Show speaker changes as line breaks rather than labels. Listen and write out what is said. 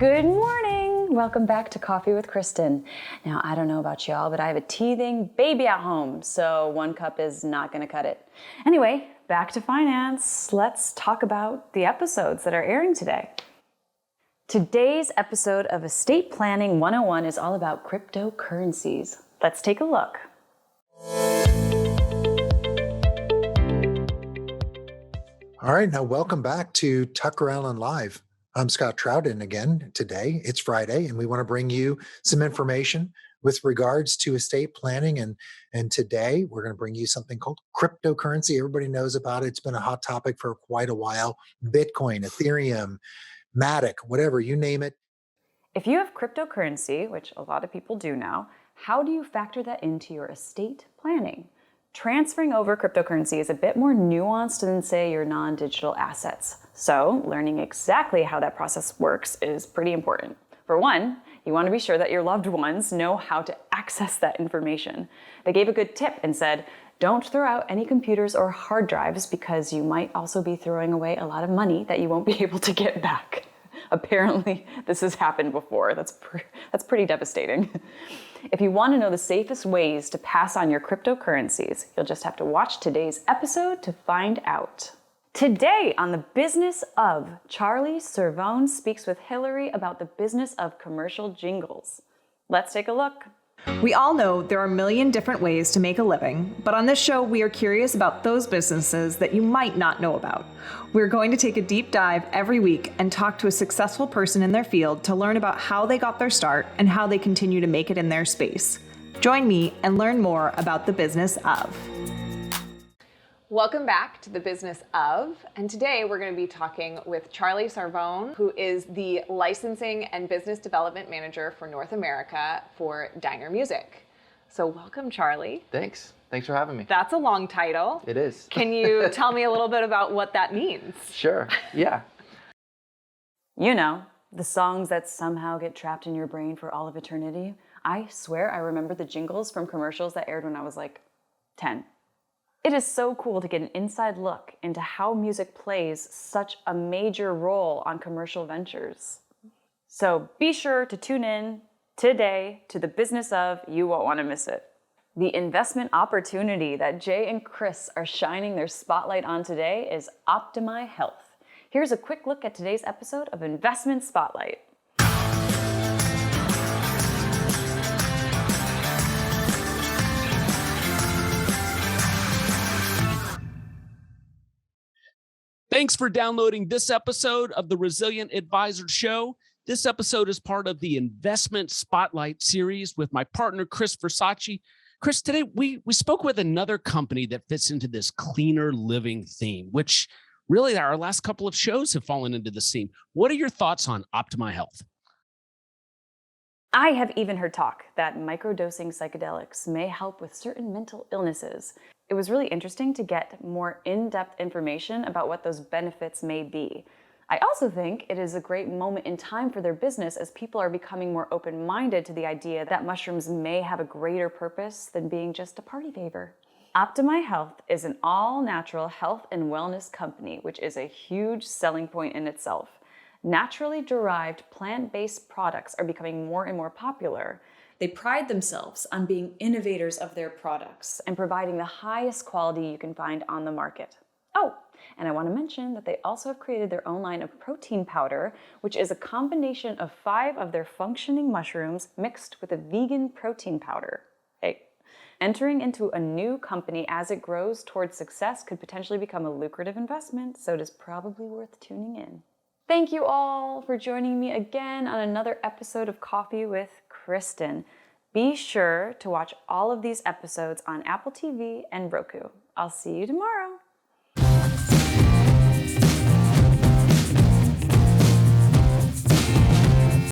Good morning. Welcome back to Coffee with Kristen. Now, I don't know about y'all, but I have a teething baby at home, so 1 cup is not going to cut it. Anyway, back to finance. Let's talk about the episodes that are airing today. Today's episode of Estate Planning 101 is all about cryptocurrencies. Let's take a look.
All right, now welcome back to Tucker Allen Live. I'm Scott Troughton again today. It's Friday, and we want to bring you some information with regards to estate planning. And today we're going to bring you something called cryptocurrency. Everybody knows about it. It's been a hot topic for quite a while. Bitcoin, Ethereum, Matic, whatever, you name it.
If you have cryptocurrency, which a lot of people do now, how do you factor that into your estate planning? Transferring over cryptocurrency is a bit more nuanced than, say, your non-digital assets. So learning exactly how that process works is pretty important. For one, you want to be sure that your loved ones know how to access that information. They gave a good tip and said, don't throw out any computers or hard drives because you might also be throwing away a lot of money that you won't be able to get back. Apparently, this has happened before. That's pretty devastating. If you want to know the safest ways to pass on your cryptocurrencies, you'll just have to watch today's episode to find out. Today on The Business of, Charlie Cervone speaks with Hillary about the business of commercial jingles. Let's take a look.
We all know there are a million different ways to make a living, but on this show, we are curious about those businesses that you might not know about. We're going to take a deep dive every week and talk to a successful person in their field to learn about how they got their start and how they continue to make it in their space. Join me and learn more about the business of. Welcome back to The Business of, and today we're going to be talking with Charlie Cervone, who is the Licensing and Business Development Manager for North America for Diner Music. So welcome, Charlie.
Thanks for having me.
That's a long title.
It is.
Can you tell me a little bit about what that means?
Sure, yeah.
You know, the songs that somehow get trapped in your brain for all of eternity. I swear I remember the jingles from commercials that aired when I was like 10. It is so cool to get an inside look into how music plays such a major role on commercial ventures. So be sure to tune in today to The Business of. You won't want to miss it. The investment opportunity that Jay and Chris are shining their spotlight on today is Optimi Health. Here's a quick look at today's episode of Investment Spotlight.
Thanks for downloading this episode of the Resilient Advisor Show. This episode is part of the Investment Spotlight series with my partner, Chris Versace. Chris, today we spoke with another company that fits into this cleaner living theme, which really our last couple of shows have fallen into the theme. What are your thoughts on Optimi Health?
I have even heard talk that microdosing psychedelics may help with certain mental illnesses. It was really interesting to get more in-depth information about what those benefits may be. I also think it is a great moment in time for their business as people are becoming more open-minded to the idea that mushrooms may have a greater purpose than being just a party favor. Optimi Health is an all-natural health and wellness company, which is a huge selling point in itself. Naturally derived plant-based products are becoming more and more popular. They pride themselves on being innovators of their products and providing the highest quality you can find on the market. Oh, and I want to mention that they also have created their own line of protein powder, which is a combination of 5 of their functioning mushrooms mixed with a vegan protein powder. Hey, entering into a new company as it grows towards success could potentially become a lucrative investment, so it is probably worth tuning in. Thank you all for joining me again on another episode of Coffee with Kristen. Be sure to watch all of these episodes on Apple TV and Roku. I'll see you tomorrow.